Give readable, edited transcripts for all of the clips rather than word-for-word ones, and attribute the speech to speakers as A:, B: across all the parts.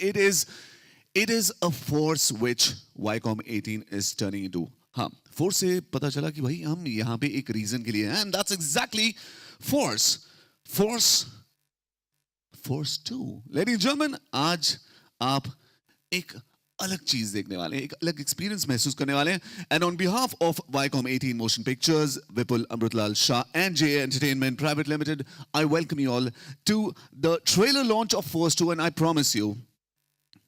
A: it is a force which Wycom 18 is turning into. हाँ, force से पता चला कि भाई हम यहाँ पे एक reason के लिए हैं, and that's exactly force. Force 2. Ladies and gentlemen, आज आप एक अलग चीज देखने वाले हैं, एक अलग एक्सपीरियंस महसूस करने वाले हैं. And on behalf of Wycom 18 Motion Pictures, Vipul Amritlal Shah and JA Entertainment Private Limited, I welcome you all to the trailer launch of Force 2, and I promise you,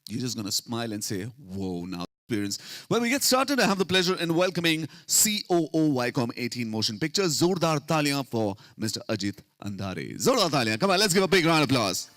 A: you're just gonna smile and say, whoa, now experience. When we get started, I have the pleasure in welcoming COO Wycom 18 Motion Pictures. Zordar Taliyan for Mr. Ajit Andhare. Zordar Taliyan. Come on, let's give a big round of applause.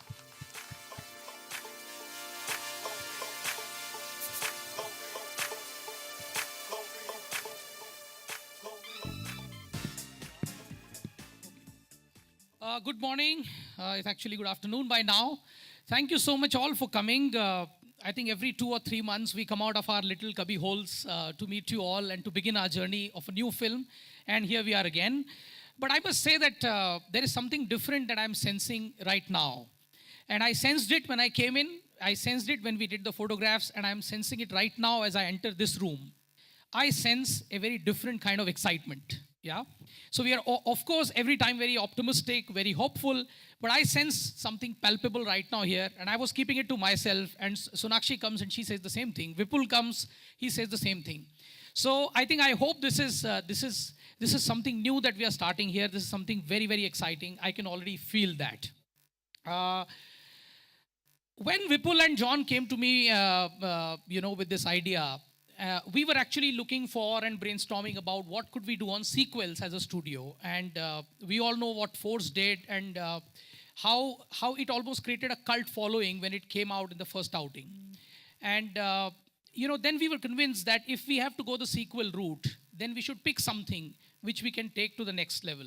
B: Good morning. It's actually good afternoon by now. Thank you so much all for coming. I think every 2 or 3 months we come out of our little cubby holes to meet you all and to begin our journey of a new film. And here we are again. But I must say that there is something different that I'm sensing right now. And I sensed it when I came in. I sensed it when we did the photographs. And I'm sensing it right now as I enter this room. I sense a very different kind of excitement. Yeah. So we are, of course, every time very optimistic, very hopeful, but I sense something palpable right now here, and I was keeping it to myself, and Sonakshi comes and she says the same thing. Vipul comes, he says the same thing. So I hope this is something new that we are starting here. This is something very, very exciting. I can already feel that. When Vipul and John came to me, with this idea, we were actually looking for and brainstorming about what could we do on sequels as a studio. And we all know what Force did and how it almost created a cult following when it came out in the first outing. And, then we were convinced that if we have to go the sequel route, then we should pick something which we can take to the next level.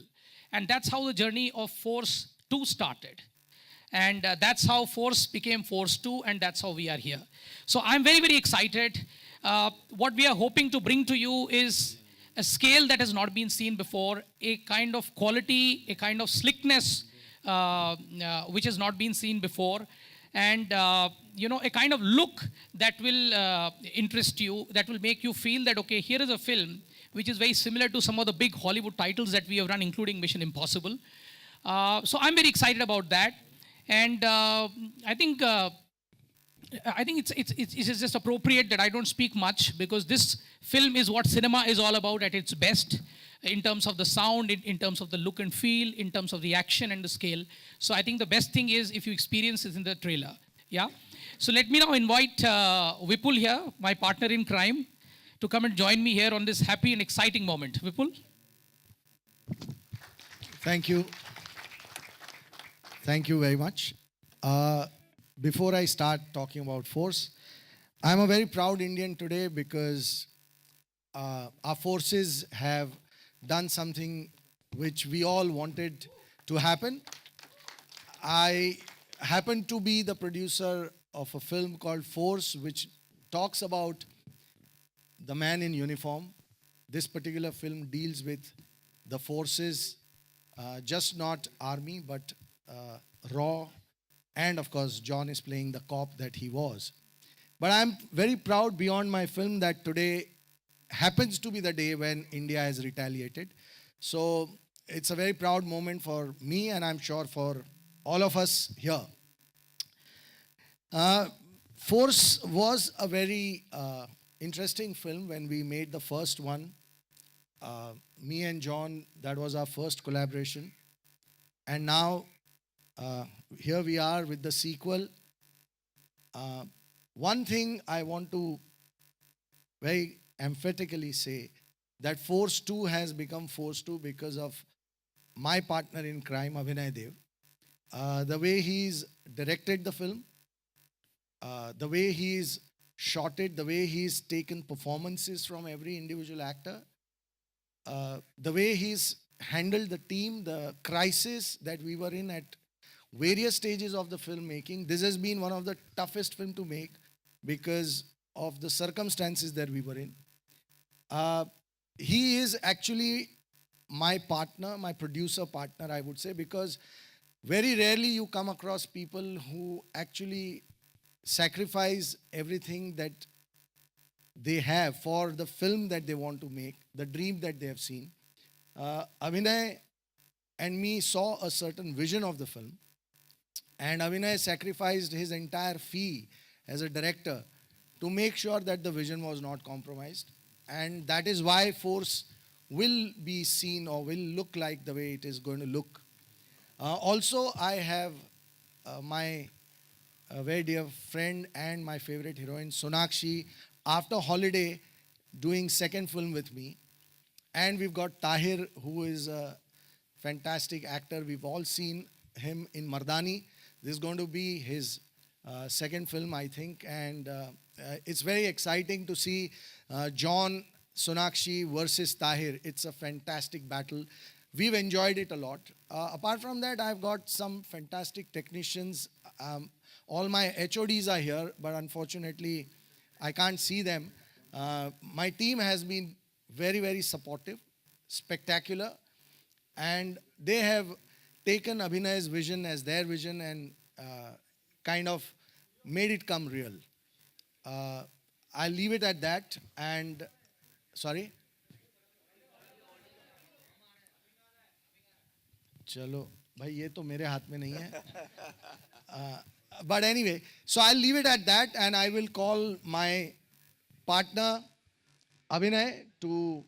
B: And that's how the journey of Force 2 started. And that's how Force became Force 2, and that's how we are here. So I'm very, very excited. What we are hoping to bring to you is a scale that has not been seen before, a kind of quality, a kind of slickness which has not been seen before, and a kind of look that will interest you, that will make you feel that, okay, here is a film which is very similar to some of the big Hollywood titles that we have run, including Mission Impossible. So I'm very excited about that. And I think it's just appropriate that I don't speak much, because this film is what cinema is all about at its best, in terms of the sound, in terms of the look and feel, in terms of the action and the scale. So I think the best thing is if you experience it in the trailer. Yeah. So let me now invite Vipul here, my partner in crime, to come and join me here on this happy and exciting moment. Vipul.
C: Thank you. Thank you very much. Before I start talking about Force, I'm a very proud Indian today because our forces have done something which we all wanted to happen. I happen to be the producer of a film called Force, which talks about the man in uniform. This particular film deals with the forces, just not army, but raw. And of course, John is playing the cop that he was. But I'm very proud beyond my film that today happens to be the day when India has retaliated. So it's a very proud moment for me, and I'm sure for all of us here. Force was a very interesting film when we made the first one. Me and John, that was our first collaboration. And now, here we are with the sequel. One thing I want to very emphatically say, that Force 2 has become Force 2 because of my partner in crime, Abhinay Dev. The way he's directed the film, the way he's shot it, the way he's taken performances from every individual actor, the way he's handled the team, the crisis that we were in at various stages of the filmmaking. This has been one of the toughest film to make because of the circumstances that we were in. He is actually my partner, my producer partner, I would say, because very rarely you come across people who actually sacrifice everything that they have for the film that they want to make, the dream that they have seen. Abhinay and me saw a certain vision of the film, and Abhinay sacrificed his entire fee as a director to make sure that the vision was not compromised. And that is why Force will be seen or will look like the way it is going to look. Also, I have my very dear friend and my favorite heroine, Sonakshi, after Holiday, doing second film with me. And we've got Tahir, who is a fantastic actor. We've all seen him in Mardani. This is going to be his second film, I think. And it's very exciting to see John Sonakshi versus Tahir. It's a fantastic battle. We've enjoyed it a lot. Apart from that, I've got some fantastic technicians. All my HODs are here, but unfortunately, I can't see them. My team has been very, very supportive, spectacular, and they have taken Abhinay's vision as their vision and kind of made it come real. I'll leave it at that. And sorry. चलो भाई ये तो मेरे हाथ में नहीं है. But anyway, so I'll leave it at that, and I will call my partner Abhinay to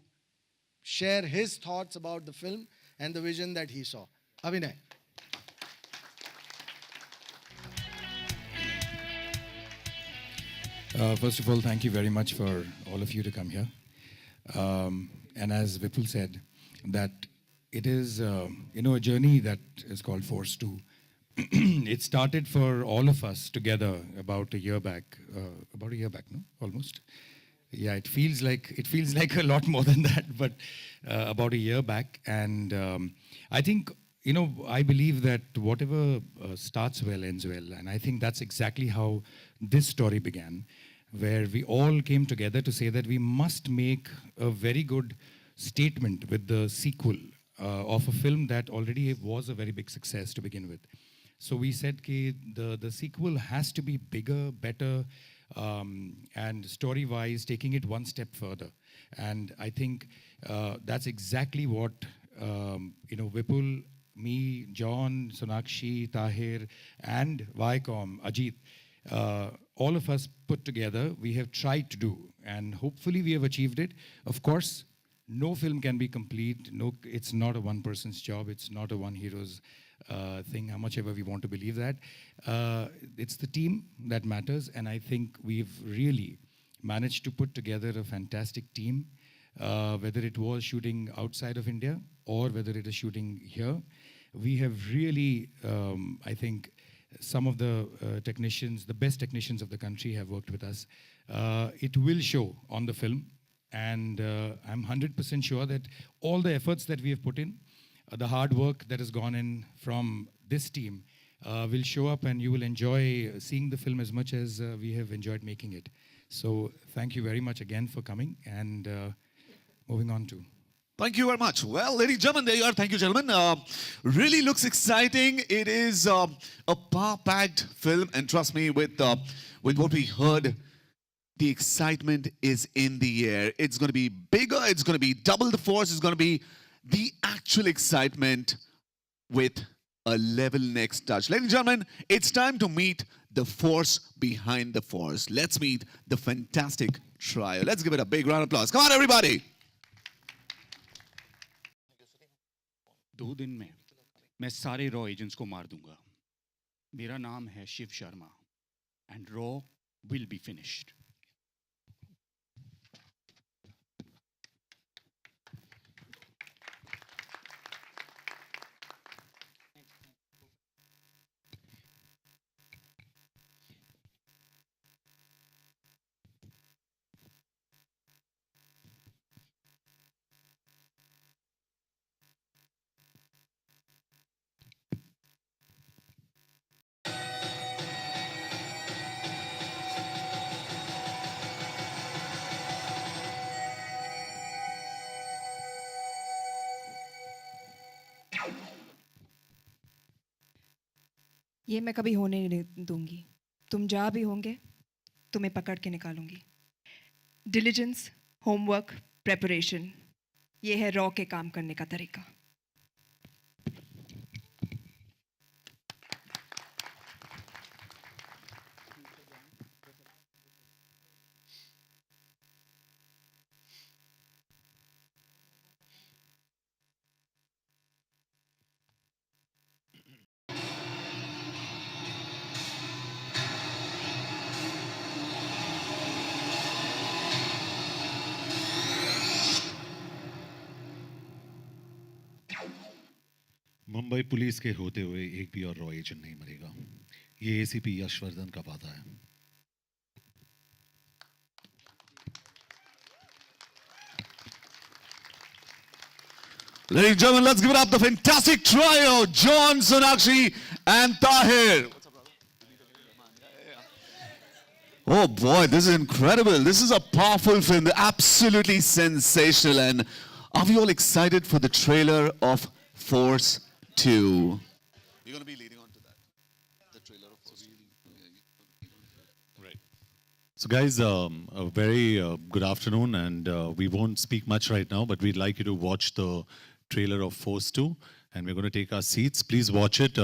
C: share his thoughts about the film and the vision that he saw. Abhinay.
D: First of all, thank you very much for all of you to come here. And as Vipul said, that it is a journey that is called Force 2. It started for all of us together about a year back. No, almost. Yeah, it feels like a lot more than that, but about a year back. And I think, I believe that whatever starts well ends well, and I think that's exactly how this story began, where we all came together to say that we must make a very good statement with the sequel of a film that already was a very big success to begin with. So we said that the sequel has to be bigger, better, and story-wise, taking it one step further. And I think that's exactly what Vipul, me, John, Sonakshi, Tahir, and Viacom, Ajit, all of us put together, we have tried to do, and hopefully we have achieved it. Of course, no film can be complete. No, it's not a one person's job. It's not a one hero's thing, how much ever we want to believe that. It's the team that matters, and I think we've really managed to put together a fantastic team, whether it was shooting outside of India or whether it is shooting here. We have really, I think, some of the technicians, the best technicians of the country have worked with us. It will show on the film, and I'm 100% sure that all the efforts that we have put in, the hard work that has gone in from this team will show up, and you will enjoy seeing the film as much as we have enjoyed making it. So thank you very much again for coming, and moving on to...
A: Thank you very much. Well, ladies and gentlemen, there you are. Thank you, gentlemen. Really looks exciting. It is a power-packed film, and trust me, with what we heard, the excitement is in the air. It's going to be bigger. It's going to be double the force. It's going to be the actual excitement with a level next touch. Ladies and gentlemen, it's time to meet the force behind the force. Let's meet the fantastic trio. Let's give it a big round of applause. Come on, everybody.
E: 2 दिन में मैं सारे raw agents को मार दूंगा. मेरा नाम है Shiv Sharma, and raw will be finished.
F: ये मैं कभी होने नहीं दूंगी. तुम जहाँ भी होंगे तुम्हें पकड़ के निकालूंगी. डिलिजेंस, होमवर्क, प्रेपरेशन, ये है रॉ के काम करने का तरीका.
G: मुंबई पुलिस के होते हुए एक भी और रॉ एजेंट नहीं मरेगा, ये एसीपी यशवर्धन का वादा है.
A: Ladies and gentlemen, let's give it up the fantastic trio, John, Sonakshi, and Tahir. Oh boy, this is incredible. This is a powerful film, absolutely sensational. And are we all excited for the trailer of Force 2? You're going to be leading on to that. The trailer of Force 2.
G: Right. So guys, a very good afternoon, and we won't speak much right now, but we'd like you to watch the trailer of Force 2, and we're going to take our seats. Please watch it.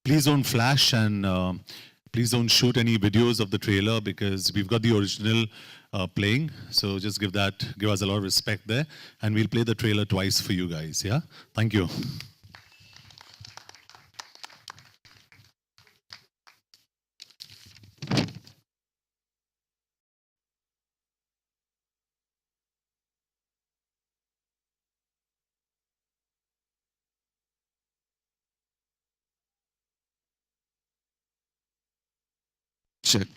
G: Please don't flash, and please don't shoot any videos of the trailer, because we've got the original playing. So just give us a lot of respect there, and we'll play the trailer twice for you guys. Yeah, thank you.
A: Check.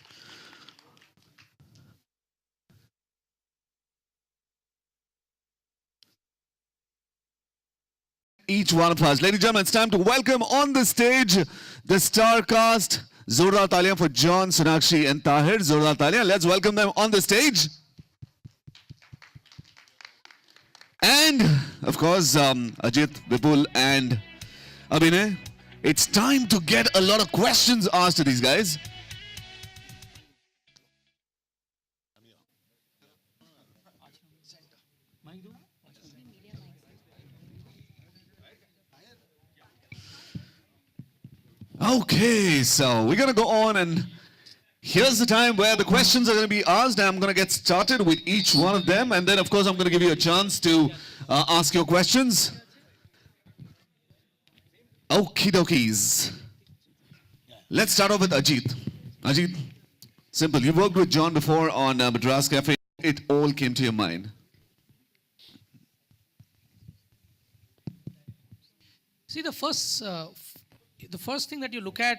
A: Each one of us. Ladies and gentlemen, it's time to welcome on the stage the star cast. Zordar Taliyan for John, Sonakshi, and Tahir. Zordar Taliyan. Let's welcome them on the stage. And, of course, Ajit, Vipul, and Abhinay. It's time to get a lot of questions asked to these guys. Okay, so we're going to go on, and here's the time where the questions are going to be asked. I'm going to get started with each one of them, and then, of course, I'm going to give you a chance to ask your questions. Okie dokies. Let's start off with Ajit. Ajit, simple. You worked with John before on Madras Cafe. It all came to your mind.
B: See, the first thing that you look at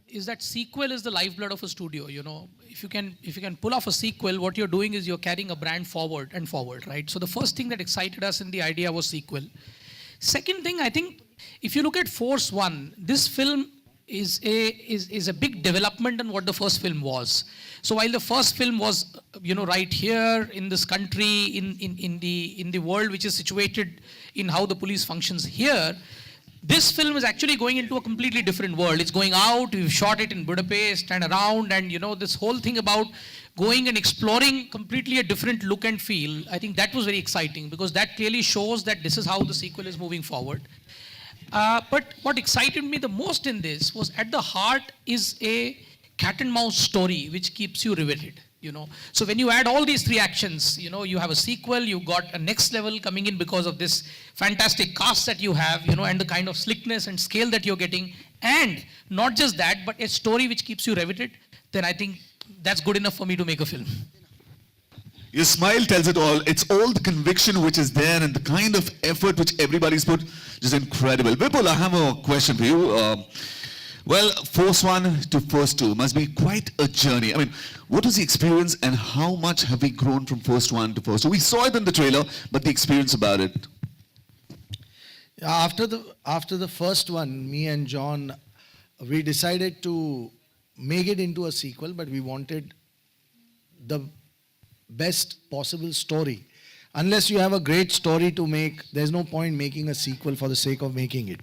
B: is that sequel is the lifeblood of a studio. You know, if you can pull off a sequel, what you're doing is you're carrying a brand forward, right? So the first thing that excited us in the idea was sequel. Second thing, I think, if you look at Force 1, this film is a big development on what the first film was. So while the first film was, right here in this country, in the world which is situated in how the police functions here, this film is actually going into a completely different world. It's going out, we've shot it in Budapest and around, and this whole thing about going and exploring completely a different look and feel, I think that was very exciting, because that clearly shows that this is how the sequel is moving forward. But what excited me the most in this was, at the heart is a cat and mouse story which keeps you riveted. So when you add all these three actions, you have a sequel, you got a next level coming in because of this fantastic cast that you have, and the kind of slickness and scale that you're getting, and not just that, but a story which keeps you riveted, then I think that's good enough for me to make a film.
A: Your smile tells it all. It's all the conviction which is there, and the kind of effort which everybody's put, just incredible. Vipul, I have a question for you. Well, Force 1 to Force 2 must be quite a journey. I mean, what was the experience, and how much have we grown from Force 1 to Force 2? We saw it in the trailer, but the experience about it.
C: After the first one, me and John, we decided to make it into a sequel, but we wanted the best possible story. Unless you have a great story to make, there's no point making a sequel for the sake of making it.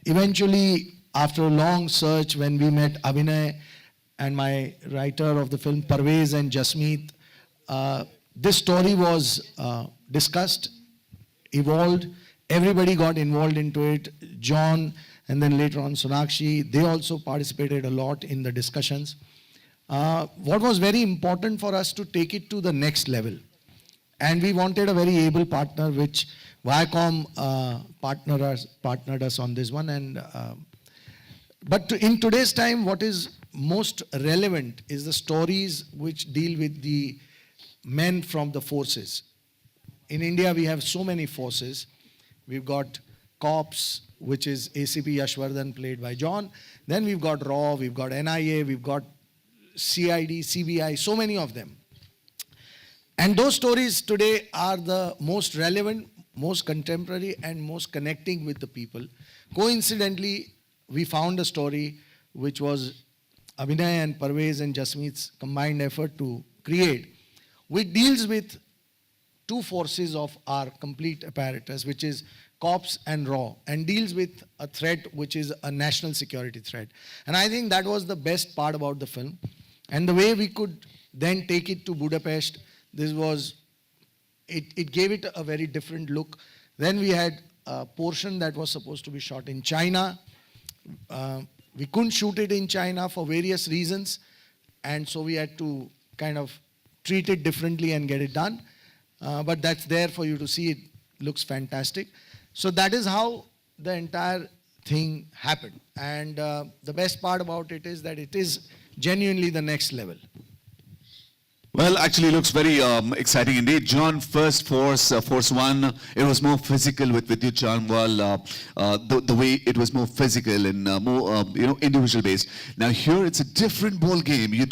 C: Eventually, after a long search, when we met Abhinay and my writer of the film, Parvez and Jasmeet, this story was discussed, evolved. Everybody got involved into it. John and then later on Sonakshi, they also participated a lot in the discussions. What was very important for us to take it to the next level. And we wanted a very able partner, which Viacom partnered us on this one. But in today's time, what is most relevant is the stories which deal with the men from the forces. In India, we have so many forces. We've got cops, which is ACP Yashwardhan, played by John. Then we've got RAW, we've got NIA, we've got CID, CBI, so many of them. And those stories today are the most relevant, most contemporary, and most connecting with the people. Coincidentally, we found a story which was Abhinay and Parvez and Jasmeet's combined effort to create, which deals with two forces of our complete apparatus, which is cops and RAW, and deals with a threat which is a national security threat. And I think that was the best part about the film. And the way we could then take it to Budapest, it gave it a very different look. Then we had a portion that was supposed to be shot in China. We couldn't shoot it in China for various reasons, and so we had to kind of treat it differently and get it done. But that's there for you to see. It looks fantastic. So that is how the entire thing happened. And the best part about it is that it is genuinely the next level.
A: Well, actually looks very exciting indeed. John, first Force 1, it was more physical with Vidyut Chanwal, the way it was more physical and more, individual based. Now here it's a different ball game. You're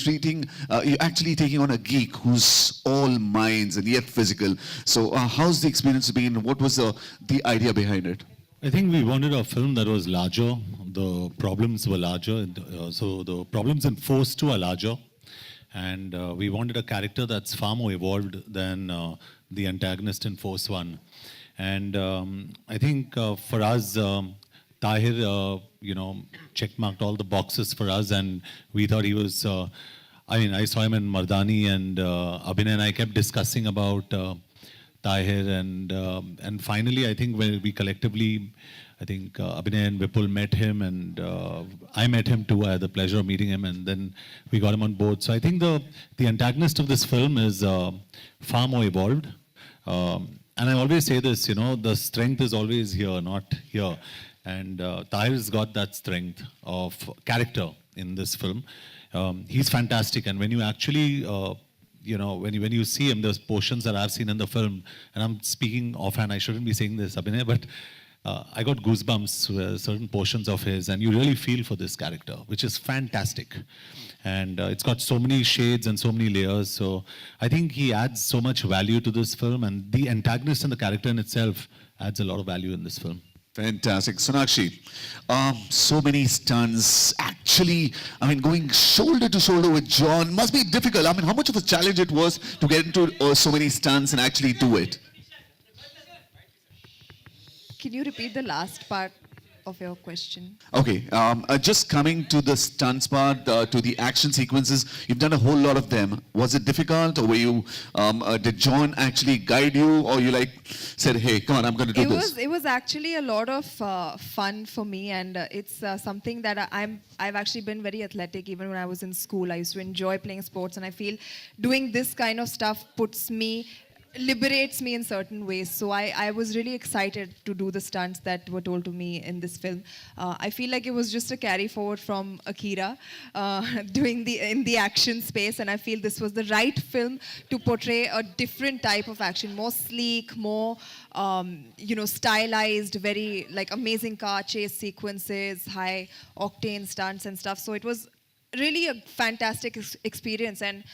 A: actually taking on a geek who's all minds and yet physical. So how's the experience been? What was the idea behind it?
G: I think we wanted a film that was larger. The problems were larger. So the problems in Force 2 are larger. And we wanted a character that's far more evolved than the antagonist in Force 1. And I think for us, Tahir, checkmarked all the boxes for us, and we thought he was, I saw him in Mardani, and Abhinay and I kept discussing about Tahir, and finally, I think when we collectively, Abhinay and Vipul met him, and I met him too. I had the pleasure of meeting him, and then we got him on board. So I think the antagonist of this film is far more evolved. And I always say this, the strength is always here, not here. And Tahir's got that strength of character in this film. He's fantastic, and when you actually when you see him, there's portions that I've seen in the film, and I'm speaking offhand, I shouldn't be saying this, Abhinay, but I got goosebumps with certain portions of his, and you really feel for this character, which is fantastic. And it's got so many shades and so many layers, so I think he adds so much value to this film, and the antagonist and the character in itself adds a lot of value in this film.
A: Fantastic. Sonakshi, so many stunts. Actually, going shoulder to shoulder with John must be difficult. How much of a challenge it was to get into so many stunts and actually do it?
F: Can you repeat the last part of your question?
A: Okay, just coming to the stunts part, to the action sequences, you've done a whole lot of them. Was it difficult, or were you, did John actually guide you, or you said, hey, come on, I'm going to do this?
F: It was actually a lot of fun for me, and it's something that I've actually been very athletic. Even when I was in school, I used to enjoy playing sports, and I feel doing this kind of stuff liberates me in certain ways. So I was really excited to do the stunts that were told to me in this film. I feel like it was just a carry forward from Akira, doing in the action space, and I feel this was the right film to portray a different type of action, more sleek, more stylized, very amazing car chase sequences, high octane stunts and stuff. So it was really a fantastic experience, and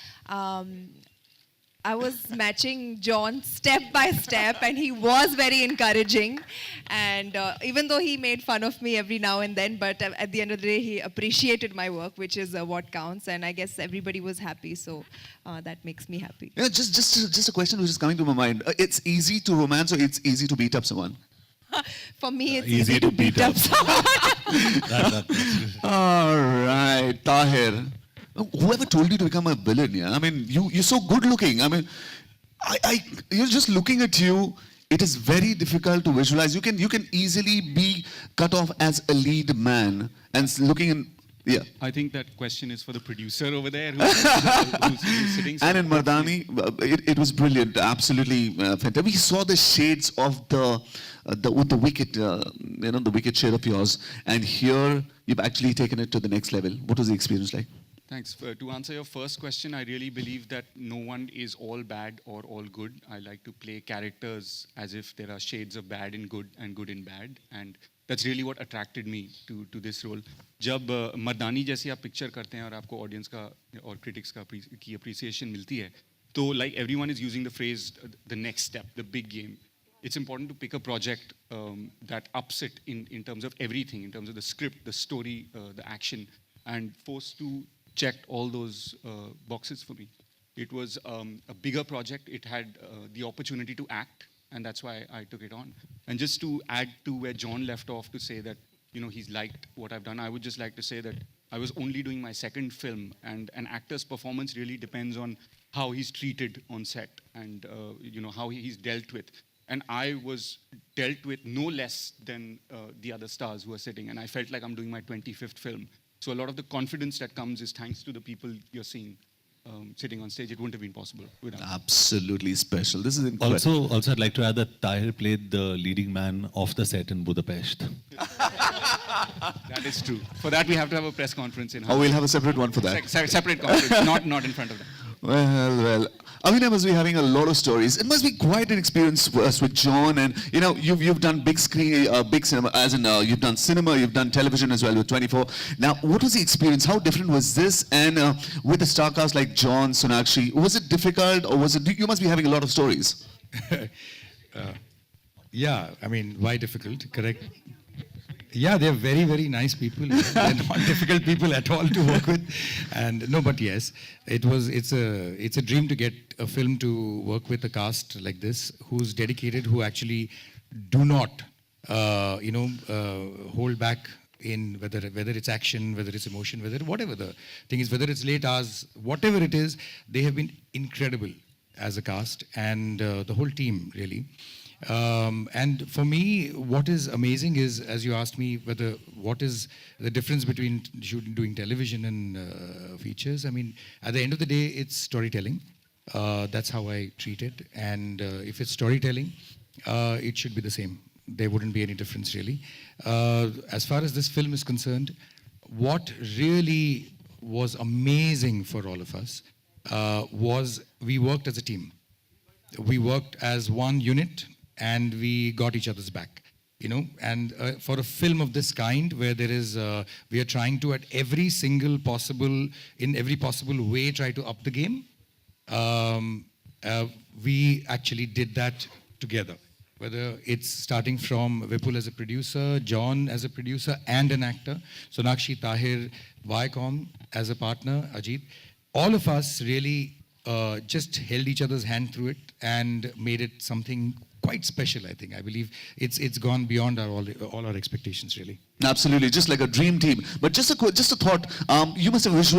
F: I was matching John step by step, and he was very encouraging. And even though he made fun of me every now and then, but at the end of the day, he appreciated my work, which is what counts. And I guess everybody was happy, so that makes me happy.
A: Yeah, just a question which is coming to my mind. It's easy to romance, or it's easy to beat up someone?
F: For me, it's easy to beat up someone.
A: All right, Tahir. Whoever told you to become a villain? Yeah, I mean, you're so good looking. I mean, you're just looking at you. It is very difficult to visualize. You can easily be cut off as a lead man and looking in. Yeah.
E: I think that question is for the producer over there who's sitting.
A: And in Mardani, it was brilliant, absolutely fantastic. We saw the shades of the wicked, the wicked shade of yours, and here you've actually taken it to the next level. What was the experience like?
E: Thanks. To answer your first question, I really believe that no one is all bad or all good. I like to play characters as if there are shades of bad in good and good in bad, and that's really what attracted me to this role. जब मर्दानी जैसी आप picture करते हैं और आपको audience का और critics की अप्रिसिएशन मिलती है, तो like everyone is using the phrase the next step, the big game. It's important to pick a project that ups it in terms of everything, in terms of the script, the story, the action, and forced to checked all those boxes for me. It was a bigger project. It had the opportunity to act, and that's why I took it on. And just to add to where John left off to say that, he's liked what I've done, I would just like to say that I was only doing my second film, and an actor's performance really depends on how he's treated on set and, how he's dealt with. And I was dealt with no less than the other stars who are sitting, and I felt like I'm doing my 25th film. So a lot of the confidence that comes is thanks to the people you're seeing sitting on stage. It wouldn't have been possible without.
A: Absolutely special. This is incredible.
G: Also, I'd like to add that Tahir played the leading man off the set in Budapest.
E: That is true. For that, we have to have a press conference in.
A: Oh, we'll have a separate one for that.
E: Separate conference, not in front of them.
A: Well. Avina must be having a lot of stories. It must be quite an experience with John, and you've done big screen, big cinema, as in you've done cinema, you've done television as well with 24. Now, what was the experience? How different was this? And with the star cast like John, Sonakshi, was it difficult, or was it? You must be having a lot of stories.
D: Yeah, I mean, why difficult? Correct. Yeah, they're very, very nice people. They're not difficult people at all to work with. And no, but yes, it's a dream to get a film to work with a cast like this, who's dedicated, who actually do not, hold back in whether it's action, whether it's emotion, whatever the thing is, whether it's late hours, whatever it is, they have been incredible as a cast, and the whole team really. And for me, what is amazing is, as you asked me, what is the difference between doing television and features? I mean, at the end of the day, it's storytelling. That's how I treat it. And if it's storytelling, it should be the same. There wouldn't be any difference, really. As far as this film is concerned, what really was amazing for all of us was we worked as a team. We worked as one unit, and we got each other's back, and for a film of this kind, where there is, we are trying to, in every possible way, try to up the game, we actually did that together. Whether it's starting from Vipul as a producer, John as a producer and an actor, Sonakshi, Tahir, Viacom as a partner, Ajit, all of us really just held each other's hand through it and made it something quite special. I think. I believe it's gone beyond all our expectations, really.
A: Absolutely, just like a dream team. But just a thought. You must have visualized